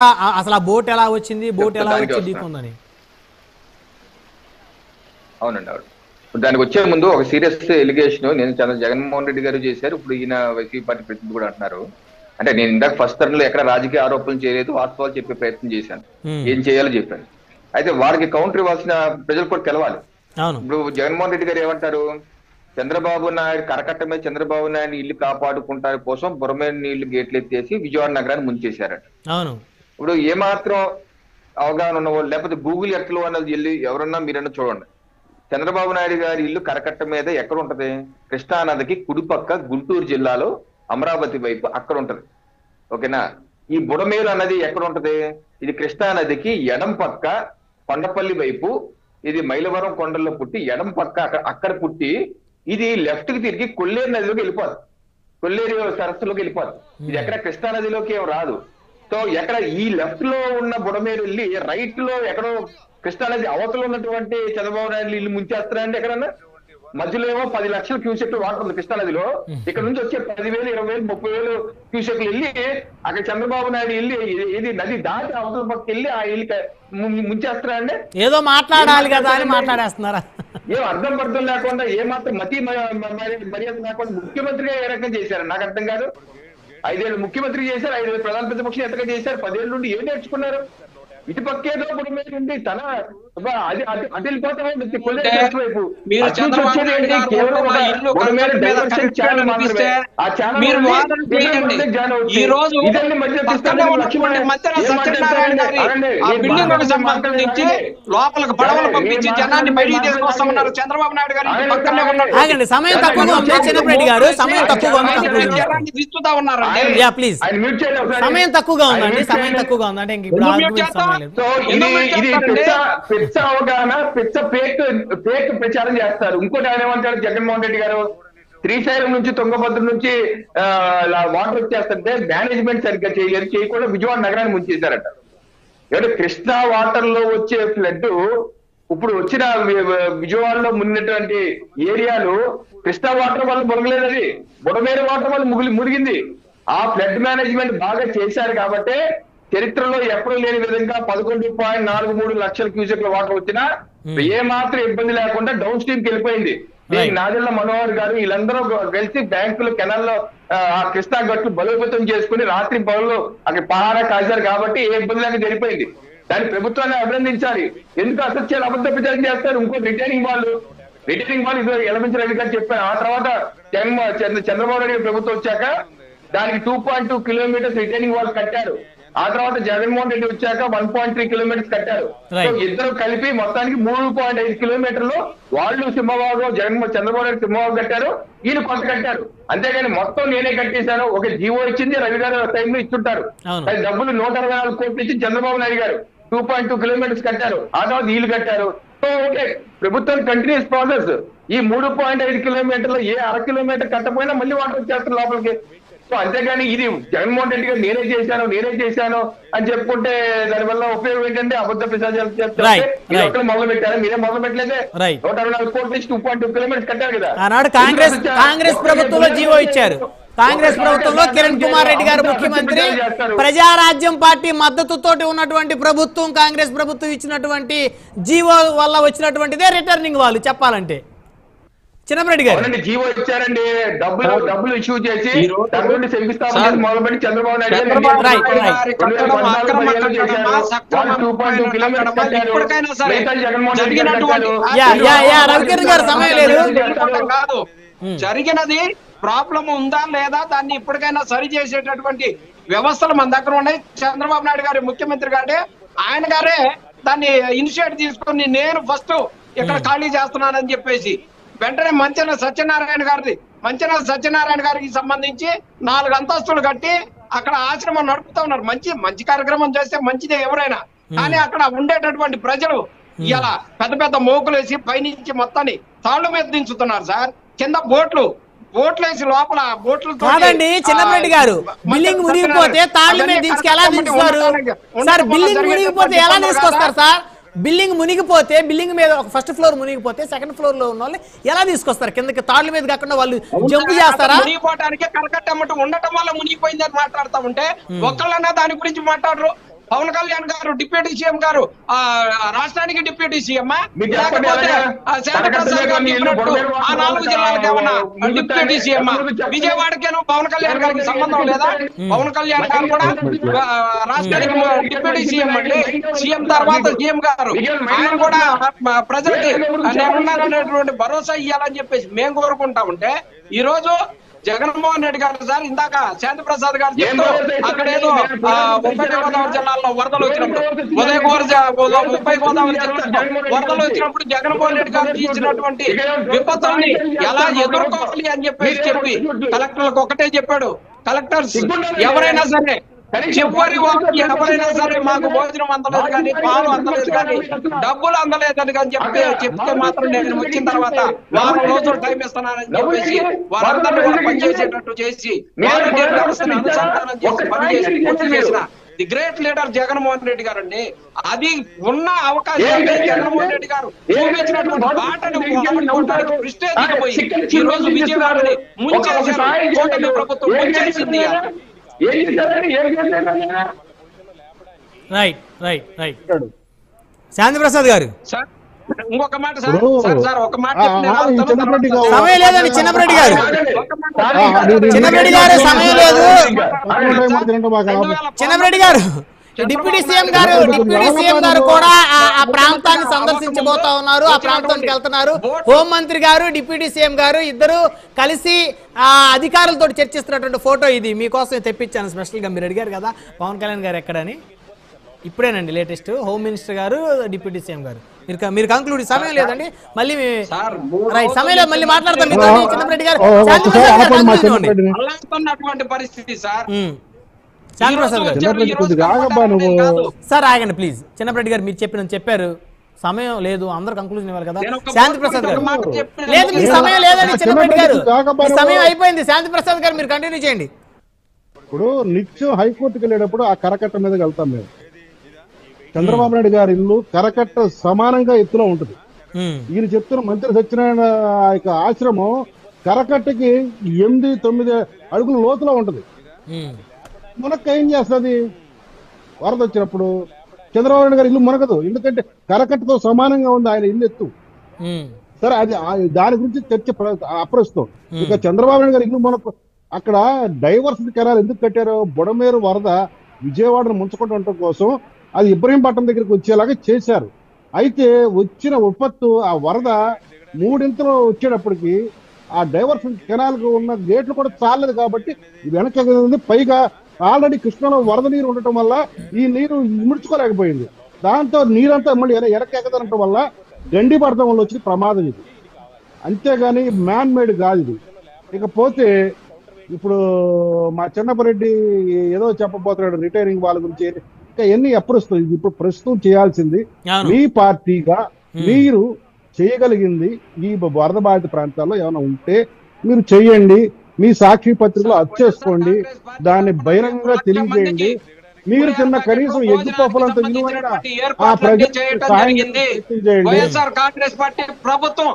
అసలు ఆ బోట్ ఎలా వచ్చింది, బోట్ ఎలా వచ్చి ఢీకొందని? అవునండి, అవును. దానికి వచ్చే ముందు ఒక సీరియస్ ఎలిగేషన్ నేను జగన్మోహన్ రెడ్డి గారు చేశారు. ఇప్పుడు ఈయన వైసీపీ పార్టీ ప్రతినిధి కూడా అంటున్నారు. అంటే నేను ఇందాక ఫస్ట్ టర్మ్ లో ఎక్కడ రాజకీయ ఆరోపణలు చేయలేదు, వాస్తవాలు చెప్పే ప్రయత్నం చేశాను. ఏం చేయాలో చెప్పాను. అయితే వారికి కౌంటర్ ఇవ్వాల్సిన ప్రజలు కూడా తెలవాలి. ఇప్పుడు జగన్మోహన్ రెడ్డి గారు ఏమంటారు, చంద్రబాబు నాయుడు కరకట్ట మీద చంద్రబాబు నాయుడు ఇల్లు కాపాడుకుంటారు కోసం బురమైన నీళ్లు గేట్లు ఎత్తేసి విజయవాడ నగరాన్ని ముంచేశారట. ఇప్పుడు ఏమాత్రం అవగాహన ఉన్న వాళ్ళు, లేకపోతే గూగుల్ ఎర్త్లో అన్నది వెళ్ళి ఎవరన్నా మీరన్నా చూడండి. చంద్రబాబు నాయుడు గారి ఇల్లు కరకట్ట మీద ఎక్కడ ఉంటది? కృష్ణానదికి కుడిపక్క గుంటూరు జిల్లాలో అమరావతి వైపు అక్కడ ఉంటది. ఓకేనా? ఈ బుడమేరు అన్నది ఎక్కడ ఉంటది? ఇది కృష్ణానదికి ఎడం పక్క కొండపల్లి వైపు, ఇది మైలవరం కొండల్లో పుట్టి ఎడం పక్క అక్కడ పుట్టి ఇది లెఫ్ట్ కి తిరిగి కొల్లేరు నదిలోకి వెళ్ళిపోదు, కొల్లేరు సరస్సులోకి వెళ్ళిపోదు. ఇది ఎక్కడ కృష్ణా నదిలోకి ఏం రాదు. సో ఎక్కడ ఈ లెఫ్ట్ లో ఉన్న బుడమేరు వెళ్ళి రైట్ లో ఎక్కడో కృష్ణానది అవతల ఉన్నటువంటి చంద్రబాబు నాయుడు ఇల్లు ముంచేస్తారండి. ఎక్కడన్నా మధ్యలో ఏమో 10 లక్షల క్యూసెక్లు వాటర్ ఉంది కృష్ణానదిలో. ఇక్కడ నుంచి వచ్చే 10,000, 20,000, 30,000 క్యూసెక్లు వెళ్ళి అక్కడ చంద్రబాబు నాయుడు ఇల్లు ఇది నది దాటి అవతల పక్కకి వెళ్ళి ఆ ఇల్లు ముంచేస్తారండి. ఏదో మాట్లాడాలి కదా అని మాట్లాడేస్తున్నారా? ఏం అర్థం పర్థం లేకుండా, ఏమాత్రం మతి మర్యాద లేకుండా ముఖ్యమంత్రిగా ఏ రకంగా చేశారు నాకు అర్థం కాదు. 5 ఏళ్ళు ముఖ్యమంత్రి చేశారు, 5 ఏళ్ళు ప్రధాన ప్రతిపక్షం ఎంతగా చేశారు, 10 ఏళ్ళ నుండి ఏం నేర్చుకున్నారు? ఇటు పక్కేదో ఇప్పుడు మీద ఉండి తన అది అటు వెళ్ళిపోతామే వైపు లోపలికి పడవలు పంపించి జనాన్ని బయటికి తీసుకొస్తామన్నారు చంద్రబాబు నాయుడు గారు. సమయం తక్కువగా ఉంది చిన్నప్పటి గారు, సమయం తక్కువగా ఉంది, విస్తుతా ఉన్నారు. ప్లీజ్ సమయం తక్కువగా ఉందండి, సమయం తక్కువగా ఉందంటే ఇంక ఇప్పుడు సో ఇది పిచ్చ అవగాహన, పిచ్చ ఫేక్ ప్రచారం చేస్తారు. ఇంకోటి ఆయన ఏమంటారు జగన్మోహన్ రెడ్డి గారు, శ్రీశైలం నుంచి తుంగభద్ర నుంచి వాటర్ వచ్చేస్తుంటే మేనేజ్మెంట్ సరిగ్గా చేయకుండా విజయవాడ నగరాన్ని ముంచేశారట. ఏమంటే కృష్ణా వాటర్ లో వచ్చే ఫ్లడ్ ఇప్పుడు వచ్చిన విజయవాడలో మునిగినటువంటి ఏరియాలు కృష్ణా వాటర్ వల్ల మునగలేదది, బుడమేరు వాటర్ వల్ల మునిగింది. ఆ ఫ్లడ్ మేనేజ్మెంట్ బాగా చేశారు కాబట్టి చరిత్రలో ఎప్పుడూ లేని విధంగా 11.43 లక్షల క్యూసెక్ల వాటర్ వచ్చినా ఏ మాత్రం ఇబ్బంది లేకుండా డౌన్ స్ట్రీమ్ కి వెళ్ళిపోయింది. నాదెళ్ల మనోహర్ గారు వీళ్ళందరూ కలిసి బ్యాంకులు కెనాల్లో ఆ కృష్ణా గట్లు బలోపేతం చేసుకుని రాత్రి పనులు అక్కడ పహారా కాశారు కాబట్టి ఏ ఇబ్బంది లేక జరిగిపోయింది. దాన్ని ప్రభుత్వాన్ని అభినందించాలి. ఎందుకు అసత్యాలు అబద్ధ ప్రచారం చేస్తారు? ఇంకో రిటైనింగ్ వాళ్ళు ఇది ఎలమంచి రవి గారు చెప్పారు. ఆ తర్వాత చంద్రబాబు నాయుడు ప్రభుత్వం వచ్చాక దానికి 2.2 కిలోమీటర్స్ రిటైనింగ్ వాళ్ళు కట్టారు. ఆ తర్వాత జగన్మోహన్ రెడ్డి వచ్చాక 1.3 కిలోమీటర్స్ కట్టారు. ఇద్దరు కలిపి మొత్తానికి 3.5 కిలోమీటర్లు వాళ్ళు సింహభాగం చంద్రబాబు నాయుడు సింహభాగం కట్టారు, ఈయన కొంత కట్టారు. అంతేగాని మొత్తం నేనే కట్టేశాను. ఒక జీవో ఇచ్చింది రవి గారు టైంలో ఇచ్చుంటారు. డబ్బులు 164 కోట్లు ఇచ్చి చంద్రబాబు నాయుడు గారు 2.2 కిలోమీటర్స్ కట్టారు. ఆ తర్వాత వీళ్ళు కట్టారు. సో ఓకే, ప్రభుత్వం కంటిన్యూస్ ప్రాసెస్. ఈ 3.5 కిలోమీటర్లు ఏ 1/2 కిలోమీటర్ కట్టపోయినా మళ్ళీ వాటర్ వచ్చేస్తారు లోపలికి. సో అంతేగాని ఇది జగన్మోహన్ రెడ్డి గారు నేనే చేశాను అని చెప్పుకుంటే దానివల్ల ఉపయోగం ఏంటంటే అబద్ధ ప్రచారాలు చేస్తారు. మొదలు పెట్టారు, మీరే మొదలు పెట్టలేదే. 164 కోట్ల నుంచి 2.2 కిలోమీటర్స్ కట్టారు కదా. ఆనాడు కాంగ్రెస్ ప్రభుత్వంలో జీవో ఇచ్చారు. కాంగ్రెస్ ప్రభుత్వంలో కిరణ్ కుమార్ రెడ్డి గారు ముఖ్యమంత్రి, ప్రజారాజ్యం పార్టీ మద్దతుతో ఉన్నటువంటి ప్రభుత్వం, కాంగ్రెస్ ప్రభుత్వం ఇచ్చినటువంటి జీవో వల్ల వచ్చినటువంటిదే రిటర్నింగ్ వాళ్ళు చెప్పాలంటే. చిన్నరెడ్డి గారు జీవో ఇచ్చారండి, డబ్బులు ఇష్యూ చేసి మొదలుపెట్టి చంద్రబాబు నాయుడు రవికిరణ్ గారు సమయం లేదు. జరిగినది ప్రాబ్లం ఉందా లేదా దాన్ని ఇప్పటికైనా సరి చేసేటటువంటి వ్యవస్థలు మన దగ్గర ఉన్నాయి. చంద్రబాబు నాయుడు గారు ముఖ్యమంత్రి గారే, ఆయన గారే దాన్ని ఇనిషియేటివ్ తీసుకొని నేను ఫస్ట్ ఇక్కడ ఖాళీ చేస్తున్నానని చెప్పేసి వెంటనే మంచెన సత్యనారాయణ గారికి సంబంధించి 4 అంతస్తులు కట్టి అక్కడ ఆశ్రమం నడుపుతా ఉన్నారు. మంచి కార్యక్రమం చేస్తే మంచిదే ఎవరైనా, కానీ అక్కడ ఉండేటటువంటి ప్రజలు ఇలా పెద్ద పెద్ద మోకులేసి పైనుంచి మొత్తాన్ని తాళ్ళు మీద దించుతున్నారు సార్. కింద బోట్లు వేసి లోపల బోట్లు కాదండి. చిన్నరెడ్డి గారు, బిల్డింగ్ మునిగిపోతే తాళ్ళు మీద దించుకు ఎలా దించుతారు సార్? బిల్డింగ్ మునిగిపోతే ఎలా తీసుకొస్తారు సార్? బిల్డింగ్ మునిగిపోతే, బిల్డింగ్ మీద ఒక ఫస్ట్ ఫ్లోర్ మునిగిపోతే సెకండ్ ఫ్లోర్ లో ఉన్న వాళ్ళు ఎలా తీసుకొస్తారు కిందకి? తాళ్ళ మీద కాకుండా వాళ్ళు జంప్ చేస్తారా? మునిగిపోవడానికి కరకట్టమ్మట ఉండటం వల్ల మునిగిపోయిందని మాట్లాడుతూ ఉంటే ఒక్కళ్ళన్నా దాని గురించి మాట్లాడరు. పవన్ కళ్యాణ్ గారు డిప్యూటీ సీఎం గారు రాష్ట్రానికి డిప్యూటీ సీఎం లేకపోతే శాంతిప్రసాద్ గారు చెప్పినట్టు ఆ 4 జిల్లాలకు ఏమన్నా డిప్యూటీ సీఎం విజయవాడకేనో పవన్ కళ్యాణ్ గారికి సంబంధం లేదా? పవన్ కళ్యాణ్ గారు కూడా రాష్ట్రానికి డిప్యూటీ సీఎం అండి. సీఎం తర్వాత సీఎం గారు ఆయన కూడా ప్రజలకి నేనున్నాననేటువంటి భరోసా ఇవ్వాలని చెప్పేసి మేము కోరుకుంటా ఉంటే ఈ రోజు జగన్మోహన్ రెడ్డి గారు సార్ ఇందాక శాంతి ప్రసాద్ గారు చెప్తూ అక్కడేదో ఉభయ గోదావరి జిల్లాలో వరదలు వచ్చినప్పుడు ఉభయ గోదావరి జిల్లాలో వరదలు వచ్చినప్పుడు జగన్మోహన్ రెడ్డి గారు తీర్చినటువంటి విపత్తుల్ని ఎలా ఎదుర్కోవాలి అని చెప్పి కలెక్టర్లకు ఒకటే చెప్పాడు. కలెక్టర్స్ ఎవరైనా సరే చివరి ఎవరైనా సరే మాకు భోజనం అందలేదు కానీ పాలు అందలేదు కానీ డబ్బులు అందలేదని కానీ చెప్తే మాత్రం నేను వచ్చిన తర్వాత 4 రోజులు టైం ఇస్తున్నానని చెప్పేసి వారందరినీ కూడా పనిచేసేటట్టు చేసి వాలంటీర్ వ్యవస్థను అనుసంధానం చేసి పనిచేసి పూర్తి చేసిన the great leader Jaganmohan Reddy గారు అండి. అది ఉన్న అవకాశం జగన్మోహన్ రెడ్డి గారు చూపించినటువంటి బాటను ప్రిస్టేజ్ పోయి ఈ రోజు విజయవాడని ముంచేశారు. కూటమి ప్రభుత్వం ముంచేసింది. రైట్ రైట్ రైట్ శాంతి ప్రసాద్ గారు ఇంకొక మాట సార్ ఒక మాట సమయం లేదండి. చిన్నరెడ్డి గారు సమయం లేదు. చిన్నరెడ్డి గారు డిప్యూటీ సీఎం గారు కూడా ఆ ప్రాంతాన్ని సందర్శించబోతా ఉన్నారు. ఆ ప్రాంతానికి వెళ్తున్నారు. హోంమంత్రి గారు డిప్యూటీ సీఎం గారు ఇద్దరు కలిసి ఆ అధికారులతో చర్చిస్తున్నటువంటి ఫోటో ఇది మీకోసం తెప్పించాను స్పెషల్ గా. మీరు అడిగారు కదా పవన్ కళ్యాణ్ గారు ఎక్కడని, ఇప్పుడేనండి లేటెస్ట్. హోమ్ మినిస్టర్ గారు డిప్యూటీ సీఎం గారు. మీరు కంక్లూడ్. సమయం లేదండి, మళ్ళీ రైట్ సమయం లేదు, మళ్ళీ మాట్లాడతాం మీతో. చిన్నరెడ్డి గారు పరిస్థితి సార్ శాంతిప్రసాద్ గారు సార్ ఆగండి ప్లీజ్. చిన్నరెడ్డి గారు మీరు చెప్పారు సమయం లేదు, అందరు కంక్లూజన్ ఇవ్వాలి కదా. శాంతిప్రసాద్ గారు లేదు, మీ సమయం లేదండి. చిన్నరెడ్డి గారు సమయం అయిపోయింది. శాంతిప్రసాద్ గారు మీరు కంటిన్యూ చేయండి. ఇప్పుడు నిత్యం హైకోర్టుకి వెళ్ళేటప్పుడు ఆ కరకట్ట మీదకి వెళ్తాం మేము. చంద్రబాబు నాయుడు గారి ఇల్లు కరకట్ట సమానంగా ఎత్తులో ఉంటుంది. ఈయన చెప్తున్న మంత్రి సత్యనారాయణ ఆశ్రమం కరకట్టకి 8-9 అడుగుల లోతులో ఉంటది. మునక్క ఏం చేస్తుంది వరద వచ్చినప్పుడు? చంద్రబాబు నాయుడు గారి ఇల్లు మునగదు, ఎందుకంటే కరకట్టతో సమానంగా ఉంది ఆయన ఇల్లు ఎత్తు. సరే, అది దాని గురించి చర్చ అప్రస్తుతం. ఇక చంద్రబాబు నాయుడు గారి ఇల్లు మునక అక్కడ డైవర్సిటీ కెనాల్ ఎందుకు కట్టారో, బుడమేరు వరద విజయవాడను ముంచుకుంటూ కోసం అది ఇబ్రహీంపట్నం దగ్గరికి వచ్చేలాగా చేశారు. అయితే వచ్చిన విపత్తు ఆ వరద 3 ఇంతలు వచ్చేటప్పటికి ఆ డైవర్షన్ కెనాల్ కు ఉన్న గేట్లు కూడా చాలలేదు కాబట్టి వెనక్కి పైగా ఆల్రెడీ కృష్ణలో వరద నీరు ఉండటం వల్ల ఈ నీరు ఇముడ్చుకోలేకపోయింది. దాంతో నీరంతా మళ్ళీ ఎనకెక్కదనటం వల్ల గండి పడటం వల్ల వచ్చిన ప్రమాదం ఇది, అంతేగాని మ్యాన్ మేడ్ కాదు ఇది. ఇకపోతే ఇప్పుడు మా చిన్నపరెడ్డి ఏదో చెప్పబోతున్నాడు రిటైరింగ్ వాళ్ళ గురించి, ఇంకా ఎన్ని అప్రస్తుతం. ఇప్పుడు ప్రస్తుతం చేయాల్సింది మీ పార్టీగా మీరు చేయగలిగింది ఈ వరద బాధిత ప్రాంతాల్లో ఏమైనా ఉంటే మీరు చెయ్యండి. మీ సాక్షి పత్రికలో అచ్చేసుకోండి, దాన్ని బహిరంగంగా తెలియజేయండి. మీరు చిన్న కనీసం ఎగ్గు పప్పులంత విలువైన ఆ ప్రజలకు సాయం చేయండి. వైఎస్ఆర్ కాంగ్రెస్ పార్టీ ప్రభుత్వం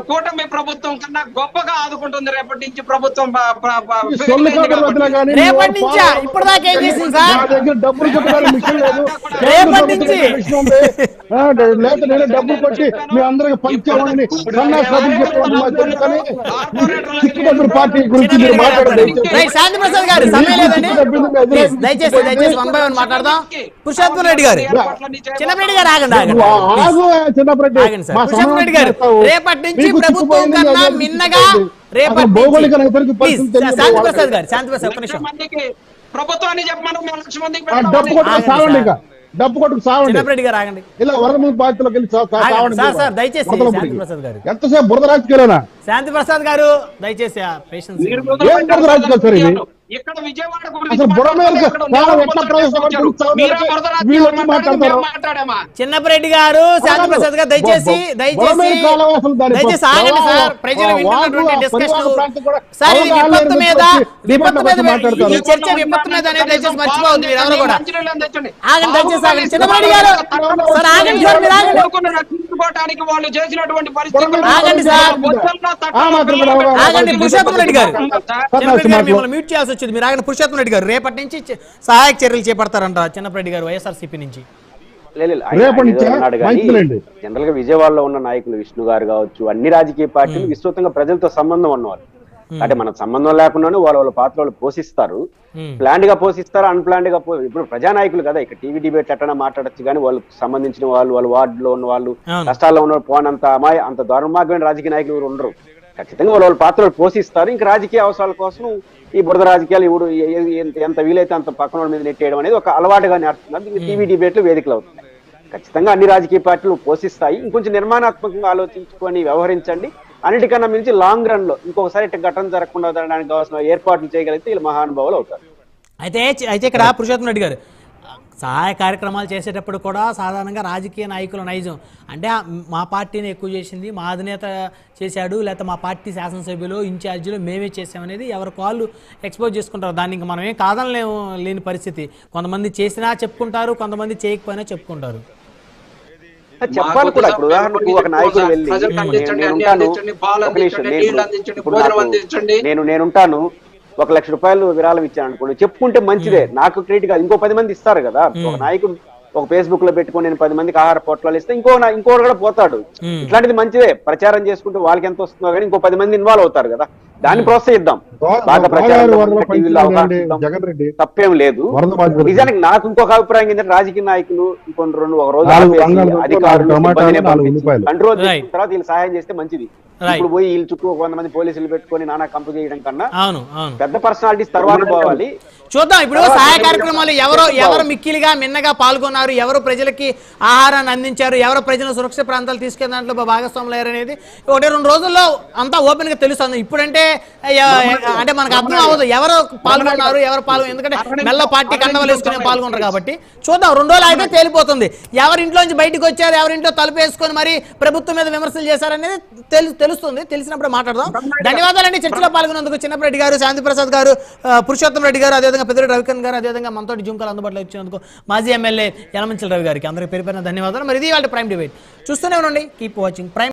కూటమి ప్రభుత్వం కన్నా గొప్పగా ఆదుకుంటుంది. రేపటి నుంచి ప్రభుత్వం డబ్బులు చెప్పడానికి మిషన్ లేదు. డబ్బులు కొట్టి మీ అందరికి పంచామని చిక్కుబద్దుల పార్టీ గురించి మీరు మాట్లాడండి. చిన్నరెడ్డి గారు రేపటి నుంచి ప్రభుత్వం కన్నా మిన్నగా ప్రభుత్వాన్ని చెప్పమని డబ్బు కొట్టుకు సావండి. ఇలా వరద ముందు బాధ్యతలోకి వెళ్ళి ఎంతసేపు బురద రాజకీయాలేనా? శాంతి ప్రసాద్ గారు దయచేసి బురద రాజకీయాలు సార్ ఇది. చిన్నపరెడ్డి గారు శాంతి ప్రసాద్ గారు దయచేసి ఆగండి సార్. ప్రజలు వింటున్నటువంటి డిస్కషన్ సార్, ఇది విపత్తు మీద ఈ చర్చ విపత్తు మీద అనేది దయచేసి మర్చిపోవద్దు మీరెవరు కూడా. ఆగండి దయచేసి ఆగండి. చిన్నపరెడ్డి గారు సార్ ఆగండి సార్, మీరు ఆగండి. తప్పించుకోవటానికి వాళ్ళు చేసినటువంటి పరిస్థితులు ఆగండి సార్. ఆగండి పురుషోత్తం రెడ్డి గారు, మిమ్మల్ని మ్యూట్ చేయాల్సి వచ్చింది. మీరు ఆగండి పురుషోత్తం రెడ్డి గారు. రేపటి నుంచి సహాయక చర్యలు చేపడతారంట చిన్నప్పరెడ్డి గారు వైఎస్ఆర్సీపీ నుంచి. జనరల్ గా విజయవాడలో ఉన్న నాయకులు విష్ణు గారు కావచ్చు, అన్ని రాజకీయ పార్టీలు విస్తృతంగా ప్రజలతో సంబంధం ఉన్నవాళ్ళు. అంటే మనకు సంబంధం లేకుండానే వాళ్ళ పాత్ర వాళ్ళు పోషిస్తారు. ప్లాండ్ గా పోషిస్తారు, అన్ప్లాండ్ గా ఇప్పుడు ప్రజానాయకులు కదా. ఇక్కడ టీవీ డిబేట్ ఎట్లా మాట్లాడచ్చు, కానీ వాళ్ళకి సంబంధించిన వాళ్ళు, వాళ్ళ వార్డులో ఉన్న వాళ్ళు, కష్టాల్లో ఉన్న పోనంత అంత దుర్మార్గమైన రాజకీయ నాయకులు ఉండరు. ఖచ్చితంగా వాళ్ళ పాత్రలు పోషిస్తారు. ఇంకా రాజకీయ అవసరాల కోసం ఈ బురద రాజకీయాలు ఇప్పుడు ఎంత వీలైతే అంత పక్కన మీద నెట్టేయడం అనేది ఒక అలవాటుగా నేర్చుకున్నారు. టీవీ డిబేట్లు వేదికలు అవుతున్నాయి. ఖచ్చితంగా అన్ని రాజకీయ పార్టీలు పోషిస్తాయి. ఇంకొంచెం నిర్మాణాత్మకంగా ఆలోచించుకొని వ్యవహరించండి. అన్నిటికన్నా మించి లాంగ్ రన్ లో ఇంకొకసారి ఘటన జరగకుండా ఉండడానికి కావాల్సిన ఏర్పాట్లు చేయగలిగితే వీళ్ళు మహానుభావులు అవుతారు. అయితే ఇక్కడ పురుషోత్తం రెడ్డి గారు సహాయ కార్యక్రమాలు చేసేటప్పుడు కూడా సాధారణంగా రాజకీయ నాయకుల నైజం అంటే మా పార్టీని ఎక్కువ చేసింది, మా అధినేత చేశాడు, లేకపోతే మా పార్టీ శాసనసభ్యులు ఇన్ఛార్జీలు మేమే చేసామనేది ఎవరి కాళ్ళు ఎక్స్పోజ్ చేసుకుంటారు. దాన్ని ఇంకా మనం ఏం కాదనలేము లేని పరిస్థితి. కొంతమంది చేసినా చెప్పుకుంటారు, కొంతమంది చేయకపోయినా చెప్పుకుంటారు. చెప్పాలి కూడా. ఇప్పుడు ఉదాహరణకు ఒక నాయకుడు వెళ్ళి నేనుంటాను 1 లక్ష రూపాయలు విరాళం ఇచ్చాను అనుకోండి, చెప్పుకుంటే మంచిదే. నాకు క్రెడిట్ కాదు, ఇంకో 10 మంది ఇస్తారు కదా. ఒక నాయకుడు ఒక ఫేస్బుక్ లో పెట్టుకుని నేను 10 మందికి ఆహార పొట్లాలు ఇస్తే ఇంకోటి కూడా పోతాడు. ఇట్లాంటిది మంచిదే. ప్రచారం చేసుకుంటే వాళ్ళకి ఎంత వస్తుందో కానీ ఇంకో 10 మంది ఇన్వాల్వ్ అవుతారు కదా. దాన్ని ప్రోత్సహిద్దాం. బాగా ప్రచారం తప్పేం లేదు. నిజానికి నాకు ఇంకొక అభిప్రాయం ఏంటంటే రాజకీయ నాయకులు ఒక రోజు అధికారులు కంట్రోల్ చేసిన తర్వాత వీళ్ళు సహాయం చేస్తే మంచిది. ఇప్పుడు పోయి వీళ్ళు చుట్టూ 100 మంది పోలీసులు పెట్టుకొని నానా కంపు చేయడం కన్నా పెద్ద పర్సనాలిటీస్ తర్వాత పోవాలి. చూద్దాం ఇప్పుడు సహాయ కార్యక్రమాలు ఎవరు మిక్కిలిగా మిన్నగా పాల్గొన్నారు, ఎవరు ప్రజలకి ఆహారాన్ని అందించారు, ఎవరు ప్రజలను సురక్షిత ప్రాంతాలు తీసుకెళ్ళిన దాంట్లో భాగస్వాములు అయ్యారు అనేది 1-2 రోజుల్లో అంతా ఓపెన్ గా తెలుస్తుంది. ఇప్పుడంటే అంటే మనకు అర్థం అవ్వదు ఎవరు పాల్గొన్నారు, ఎందుకంటే మెల్ల పార్టీ కండవలు వేసుకుని పాల్గొన్నారు కాబట్టి చూద్దాం. 2 రోజులు అయితే తేలిపోతుంది. ఎవరింట్లోంచి బయటకు వచ్చారు, ఎవరింట్లో తలుపు వేసుకొని మరి ప్రభుత్వం మీద విమర్శలు చేశారనేది తెలుస్తుంది. తెలిసినప్పుడు మాట్లాడదాం. ధన్యవాదాలండి చర్చలో పాల్గొన్నందుకు చిన్నప్పరెడ్డి గారు, శాంతి ప్రసాద్ గారు, పురుషోత్తం రెడ్డి గారు, అదేవిధంగా పెద్దిరెడ్డి రవికిరణ్ గారు, అదేవిధంగా మనతోటి జూమ్కాలు అందుబాటులో ఇచ్చినందుకు మాజీ ఎమ్మెల్యే యలమంచిల రవి గారికి అందరికీ పేరు ధన్యవాదాలు. మరి ఇది వాళ్ళ ప్రైమ్ డిబేట్ చూస్తూనే ఉండండి. Keep watching prime.